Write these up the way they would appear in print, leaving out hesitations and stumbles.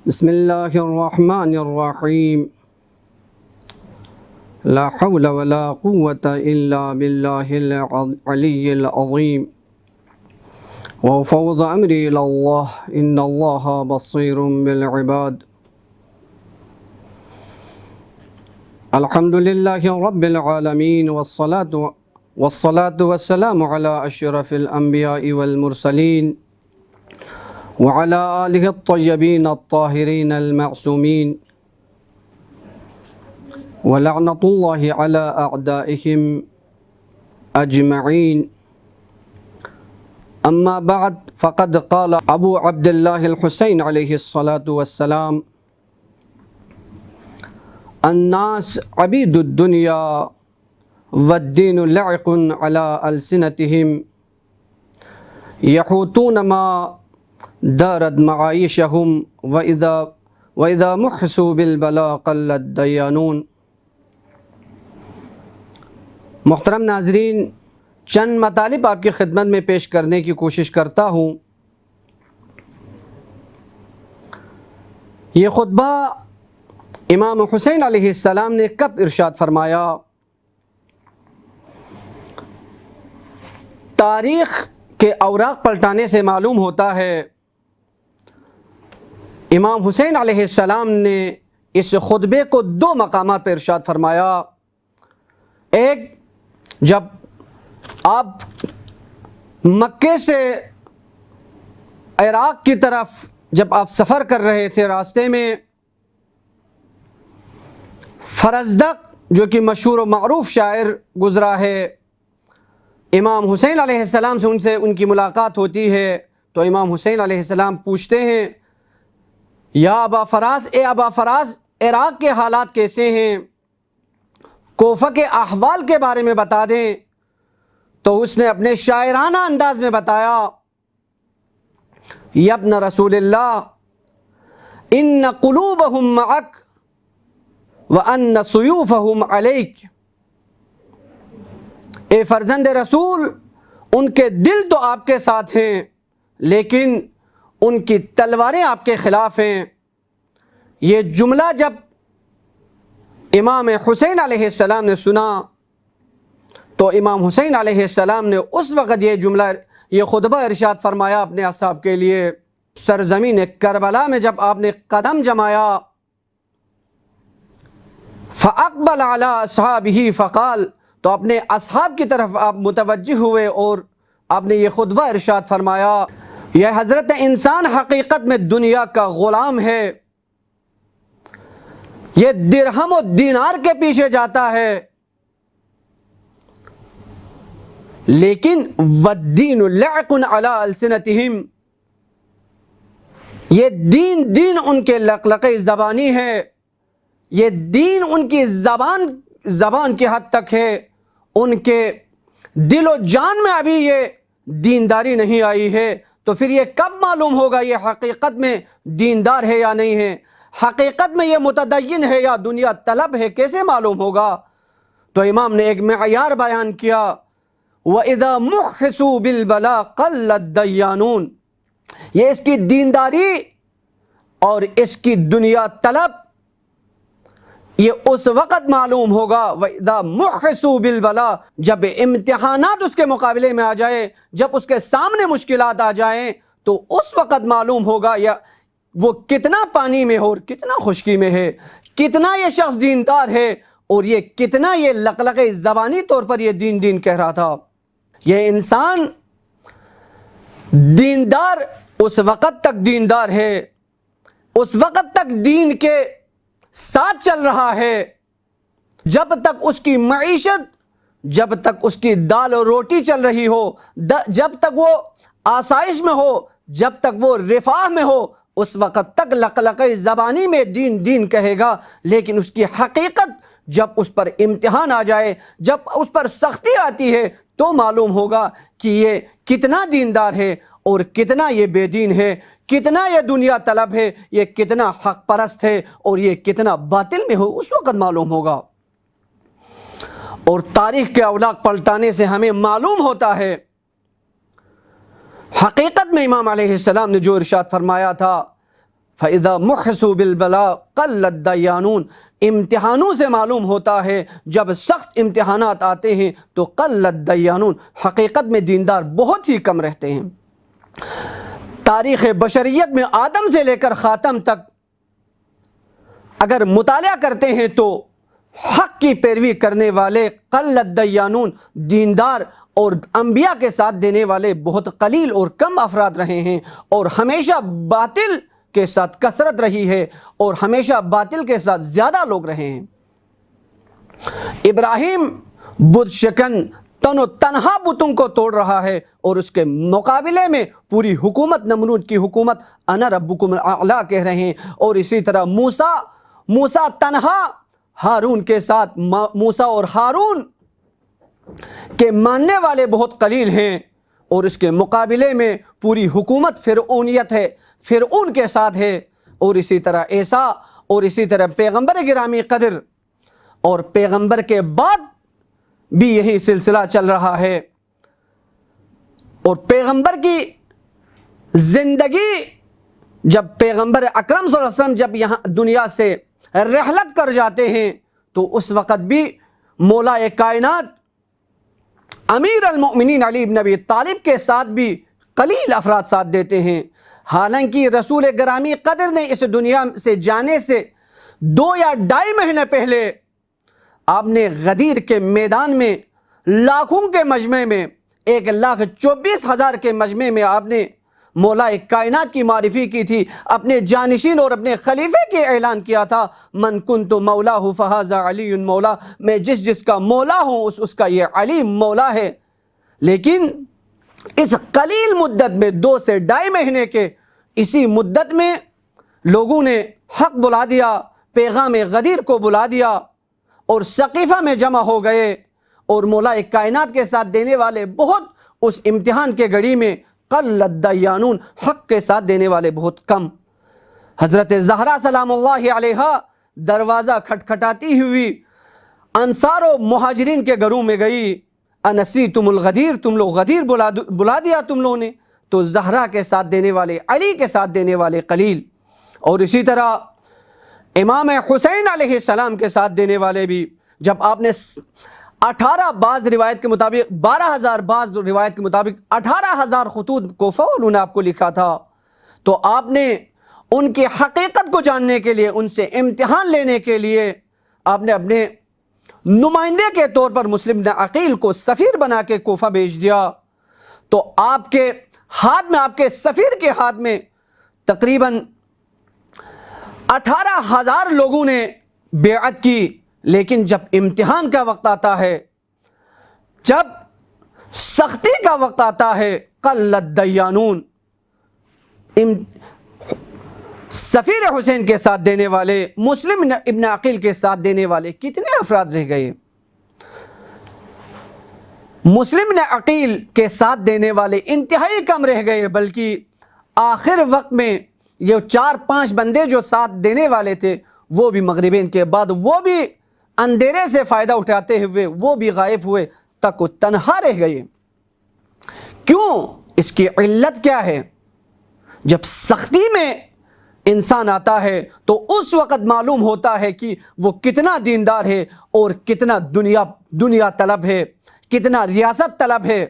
بسم اللہ الرحمن الرحیم لا حول ولا قوة الا باللہ العلی العظیم وفوض امری الی اللہ ان اللہ بصیر بالعباد الحمد للہ رب العالمین والصلاة والسلام علی اشرف الانبیاء والمرسلین وعلى آله الطيبين الطاهرين المعصومين ولعنة الله على أعدائهم أجمعين أما بعد فقد قال أبو عبد الله الحسين عليه الصلاة والسلام الناس عبيد الدنيا والدين لعق على ألسنتهم يحوطون ما دارت معائشهم وإذا محسوا بالبلاء قل الديانون۔ محترم ناظرین، چند مطالب آپ کی خدمت میں پیش کرنے کی کوشش کرتا ہوں۔ یہ خطبہ امام حسین علیہ السلام نے کب ارشاد فرمایا؟ تاریخ کے اوراق پلٹانے سے معلوم ہوتا ہے امام حسین علیہ السلام نے اس خطبے کو دو مقامات پر ارشاد فرمایا۔ ایک، جب آپ مکے سے عراق کی طرف جب آپ سفر کر رہے تھے، راستے میں فرزدق جو کہ مشہور و معروف شاعر گزرا ہے، امام حسین علیہ السلام سے ان کی ملاقات ہوتی ہے تو امام حسین علیہ السلام پوچھتے ہیں، یا ابا فراز، اے ابا فراز، عراق کے حالات کیسے ہیں؟ کوفہ کے احوال کے بارے میں بتا دیں۔ تو اس نے اپنے شاعرانہ انداز میں بتایا، یا ابن رسول اللہ ان قلوبہم معک وان سیوفہم علیک۔ اے فرزند رسول، ان کے دل تو آپ کے ساتھ ہیں لیکن ان کی تلواریں آپ کے خلاف ہیں۔ یہ جملہ جب امام حسین علیہ السلام نے سنا تو امام حسین علیہ السلام نے اس وقت یہ خطبہ ارشاد فرمایا اپنے اصحاب کے لیے۔ سرزمین کربلا میں جب آپ نے قدم جمایا، فَأَقْبَلَ عَلَىٰ أَصْحَابِهِ فَقَالَ، تو اپنے اصحاب کی طرف آپ متوجہ ہوئے اور آپ نے یہ خطبہ ارشاد فرمایا، یہ حضرت انسان حقیقت میں دنیا کا غلام ہے، یہ درہم و دینار کے پیچھے جاتا ہے، لیکن وَالدِّينُ لَعْقٌ عَلَىٰ أَلْسِنَتِهِمْ، یہ دین ان کے لقلقِ زبانی ہے، یہ دین ان کی زبان کی حد تک ہے، ان کے دل و جان میں ابھی یہ دینداری نہیں آئی ہے۔ تو پھر یہ کب معلوم ہوگا یہ حقیقت میں دیندار ہے یا نہیں ہے؟ حقیقت میں یہ متدین ہے یا دنیا طلب ہے؟ کیسے معلوم ہوگا؟ تو امام نے ایک معیار بیان کیا، وَإِذَا مُحِّسُوا بِالْبَلَاءِ قَلَّ الدَّيَّانُونَ، یہ اس کی دینداری اور اس کی دنیا طلب یہ اس وقت معلوم ہوگا، وَإِذَا مُحِّسُوا بِالْبَلَاءِ، جب امتحانات اس کے مقابلے میں آ جائے، جب اس کے سامنے مشکلات آ جائیں تو اس وقت معلوم ہوگا یا وہ کتنا پانی میں ہو اور کتنا خشکی میں ہے، کتنا یہ شخص دیندار ہے اور یہ کتنا یہ لقلق زبانی طور پر یہ دین کہہ رہا تھا۔ یہ انسان دیندار اس وقت تک دیندار ہے، اس وقت تک دین کے ساتھ چل رہا ہے جب تک اس کی معیشت، جب تک اس کی دال و روٹی چل رہی ہو، جب تک وہ آسائش میں ہو، جب تک وہ رفاہ میں ہو، اس وقت تک لقلق زبانی میں دین کہے گا، لیکن اس کی حقیقت جب اس پر امتحان آ جائے، جب اس پر سختی آتی ہے تو معلوم ہوگا کہ یہ کتنا دیندار ہے اور کتنا یہ بے دین ہے، کتنا یہ دنیا طلب ہے، یہ کتنا حق پرست ہے اور یہ کتنا باطل میں ہو، اس وقت معلوم ہوگا۔ اور تاریخ کے اوراق پلٹانے سے ہمیں معلوم ہوتا ہے حقیقت میں امام علیہ السلام نے جو ارشاد فرمایا تھا، فَإِذَا مُحْسُوا بِالْبَلَاءِ قَلَّ الدَّيَّانُونَ، امتحانوں سے معلوم ہوتا ہے جب سخت امتحانات آتے ہیں تو قَلَّ الدَّيَّانُونَ، حقیقت میں دیندار بہت ہی کم رہتے ہیں۔ تاریخ بشریت میں آدم سے لے کر خاتم تک اگر مطالعہ کرتے ہیں تو حق کی پیروی کرنے والے قَلَّ الدَّيَّانُونَ، دیندار اور انبیاء کے ساتھ دینے والے بہت قلیل اور کم افراد رہے ہیں، اور ہمیشہ باطل کے ساتھ کثرت رہی ہے، اور ہمیشہ باطل کے ساتھ زیادہ لوگ رہے ہیں۔ ابراہیم بت شکن تن و تنہا بتوں کو توڑ رہا ہے، اور اس کے مقابلے میں پوری حکومت، نمرود کی حکومت انا ربکم الاعلی کہہ رہے ہیں۔ اور اسی طرح موسیٰ تنہا ہارون کے ساتھ، موسیٰ اور ہارون کے ماننے والے بہت قلیل ہیں، اور اس کے مقابلے میں پوری حکومت فرعونیت ہے، فرعون کے ساتھ ہے۔ اور اسی طرح عیسیٰ، اور اسی طرح پیغمبر گرامی قدر، اور پیغمبر کے بعد بھی یہی سلسلہ چل رہا ہے۔ اور پیغمبر کی زندگی، جب پیغمبر اکرم صلی اللہ علیہ وسلم جب یہاں دنیا سے رحلت کر جاتے ہیں تو اس وقت بھی مولا کائنات امیر المؤمنین علی بن ابی طالب کے ساتھ بھی قلیل افراد ساتھ دیتے ہیں، حالانکہ رسول گرامی قدر نے اس دنیا سے جانے سے 2 یا 2.5 مہینے پہلے آپ نے غدیر کے میدان میں لاکھوں کے مجمع میں 1,24,000 کے مجمع میں آپ نے مولا کائنات کی معرفی کی تھی، اپنے جانشین اور اپنے خلیفے کے اعلان کیا تھا، من کنت مولا فہذا علی مولا، میں جس کا مولا ہوں اس کا یہ علی مولا ہے۔ لیکن اس قلیل مدت میں 2 سے 2.5 مہینے کے اسی مدت میں لوگوں نے حق بلا دیا، پیغام غدیر کو بلا دیا، اور سقیفہ میں جمع ہو گئے، اور مولا کائنات کے ساتھ دینے والے بہت، اس امتحان کے گھڑی میں قَلَّ الدَّيَّانُونَ، حق کے ساتھ دینے والے بہت کم۔ حضرت زہرا سلام اللہ علیہا دروازہ کھٹکھٹاتی ہوئی انصار و مہاجرین کے گھروں میں گئی، انسیتم الغدیر، تم لوگ غدیر بلا دیا تم لوگوں نے، تو زہرا کے ساتھ دینے والے، علی کے ساتھ دینے والے قلیل۔ اور اسی طرح امام حسین علیہ السلام کے ساتھ دینے والے بھی، جب آپ نے 18 بعض روایت کے مطابق 12,000، بعض روایت کے مطابق 18,000 خطوط کوفہ انہوں نے آپ کو لکھا تھا، تو آپ نے ان کی حقیقت کو جاننے کے لیے، ان سے امتحان لینے کے لیے، آپ نے اپنے نمائندے کے طور پر مسلم بن عقیل کو سفیر بنا کے کوفہ بھیج دیا۔ تو آپ کے ہاتھ میں، آپ کے سفیر کے ہاتھ میں تقریباً 18,000 لوگوں نے بیعت کی، لیکن جب امتحان کا وقت آتا ہے، جب سختی کا وقت آتا ہے، قَلَّ الدَّيَّانُونَ، سفیر حسین کے ساتھ دینے والے، مسلم ابن عقیل کے ساتھ دینے والے کتنے افراد رہ گئے؟ مسلم ابن عقیل کے ساتھ دینے والے انتہائی کم رہ گئے، بلکہ آخر وقت میں یہ 4-5 بندے جو ساتھ دینے والے تھے، وہ بھی مغربین کے بعد، وہ بھی اندھیرے سے فائدہ اٹھاتے ہوئے وہ بھی غائب ہوئے، تک وہ تنہا رہ گئے۔ کیوں؟ اس کی علت کیا ہے؟ جب سختی میں انسان آتا ہے تو اس وقت معلوم ہوتا ہے کہ وہ کتنا دیندار ہے، اور کتنا دنیا طلب ہے، کتنا ریاست طلب ہے۔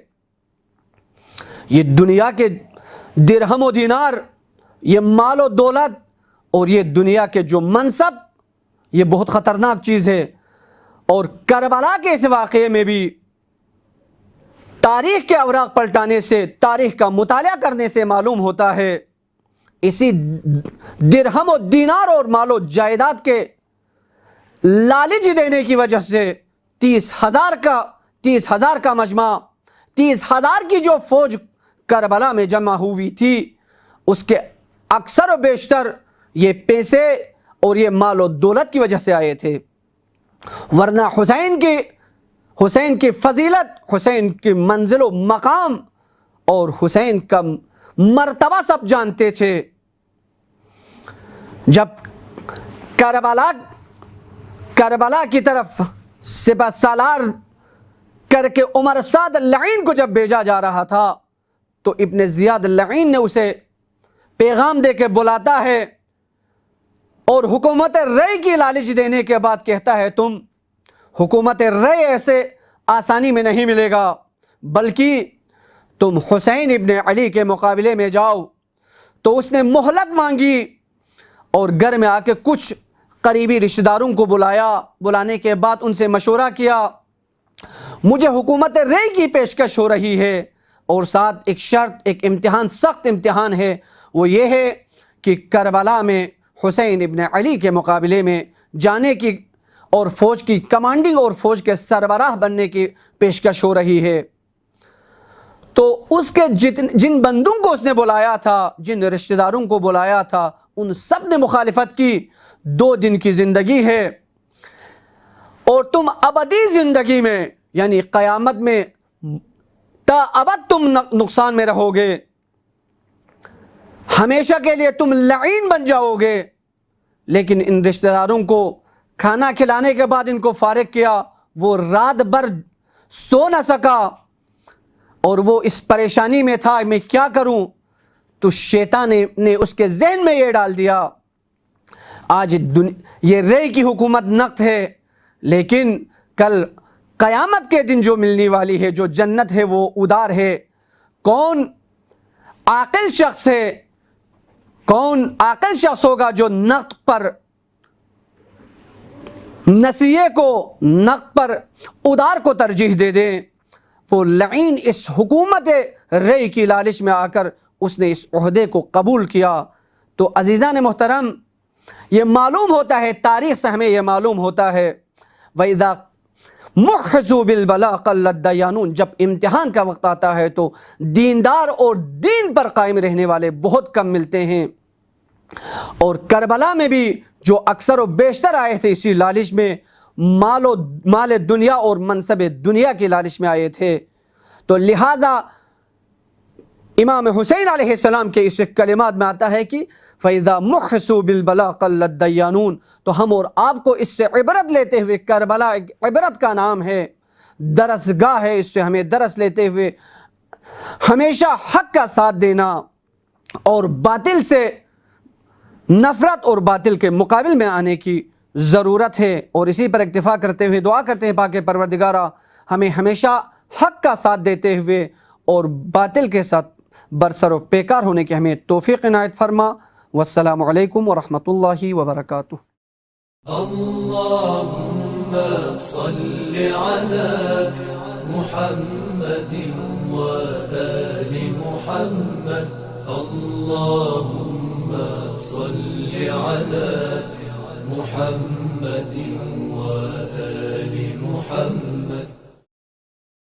یہ دنیا کے درہم و دینار، یہ مال و دولت، اور یہ دنیا کے جو منصب، یہ بہت خطرناک چیز ہے۔ اور کربلا کے اس واقعے میں بھی تاریخ کے اوراق پلٹانے سے، تاریخ کا مطالعہ کرنے سے معلوم ہوتا ہے، اسی درہم و دینار اور مال و جائیداد کے لالچ دینے کی وجہ سے 30,000 کا مجمع، 30,000 کی جو فوج کربلا میں جمع ہوئی تھی، اس کے اکثر و بیشتر یہ پیسے اور یہ مال و دولت کی وجہ سے آئے تھے، ورنہ حسین کی فضیلت، حسین کی منزل و مقام اور حسین کا مرتبہ سب جانتے تھے۔ جب کربلا کی طرف سپہ سالار کر کے عمر سعد لعین کو جب بھیجا جا رہا تھا، تو ابن زیاد لعین نے اسے پیغام دے کے بلاتا ہے اور حکومت رے کی لالچ دینے کے بعد کہتا ہے تم حکومت رے ایسے آسانی میں نہیں ملے گا، بلکہ تم حسین ابن علی کے مقابلے میں جاؤ۔ تو اس نے مہلت مانگی اور گھر میں آ کے کچھ قریبی رشتہ داروں کو بلانے کے بعد ان سے مشورہ کیا، مجھے حکومت رے کی پیشکش ہو رہی ہے اور ساتھ ایک شرط، ایک امتحان، سخت امتحان ہے، وہ یہ ہے کہ کربلا میں حسین ابن علی کے مقابلے میں جانے کی اور فوج کی کمانڈنگ اور فوج کے سربراہ بننے کی پیشکش ہو رہی ہے۔ تو اس کے جن بندوں کو اس نے بلایا تھا، جن رشتہ داروں کو بلایا تھا، ان سب نے مخالفت کی۔ 2 دن کی زندگی ہے اور تم ابدی زندگی میں یعنی قیامت میں تا ابد تم نقصان میں رہو گے، ہمیشہ کے لیے تم لعین بن جاؤ گے۔ لیکن ان رشتہ داروں کو کھانا کھلانے کے بعد ان کو فارغ کیا، وہ رات بھر سو نہ سکا اور وہ اس پریشانی میں تھا میں کیا کروں۔ تو شیطان نے اس کے ذہن میں یہ ڈال دیا آج یہ رے کی حکومت نقد ہے، لیکن کل قیامت کے دن جو ملنے والی ہے، جو جنت ہے، وہ ادار ہے۔ کون عاقل شخص ہے، کون عاقل شخص ہوگا جو نقد پر، نسیے کو، نقد پر ادار کو ترجیح دے دے؟ وہ لعین اس حکومت رے کی لالچ میں آ کر اس نے اس عہدے کو قبول کیا۔ تو عزیزان محترم، یہ معلوم ہوتا ہے، تاریخ سے ہمیں یہ معلوم ہوتا ہے، وَإِذَا مُحْزُوا بِالْبَلَا قَلَّ الدَّيَّانُونَ، جب امتحان کا وقت آتا ہے تو دیندار اور دین پر قائم رہنے والے بہت کم ملتے ہیں۔ اور کربلا میں بھی جو اکثر و بیشتر آئے تھے اسی لالچ میں، مال دنیا اور منصب دنیا کی لالچ میں آئے تھے۔ تو لہٰذا امام حسین علیہ السلام کے اس کلمات میں آتا ہے کہ فَإِذَا مُحْسُوا بِالْبَلَا قَلَّ الدَّيَّانُونَ، تو ہم اور آپ کو اس سے عبرت لیتے ہوئے، کربلا ایک عبرت کا نام ہے، درس گاہ ہے، اس سے ہمیں درس لیتے ہوئے ہمیشہ حق کا ساتھ دینا اور باطل سے نفرت اور باطل کے مقابل میں آنے کی ضرورت ہے۔ اور اسی پر اکتفا کرتے ہوئے دعا کرتے ہیں پاک پروردگارہ ہمیں ہمیشہ حق کا ساتھ دیتے ہوئے اور باطل کے ساتھ برسر و پیکار ہونے کی ہمیں توفیق عنایت فرما۔ والسلام علیکم ورحمۃ اللہ وبرکاتہ۔ اللهم صل على محمد وآل محمد، اللهم صل على محمد وآل محمد۔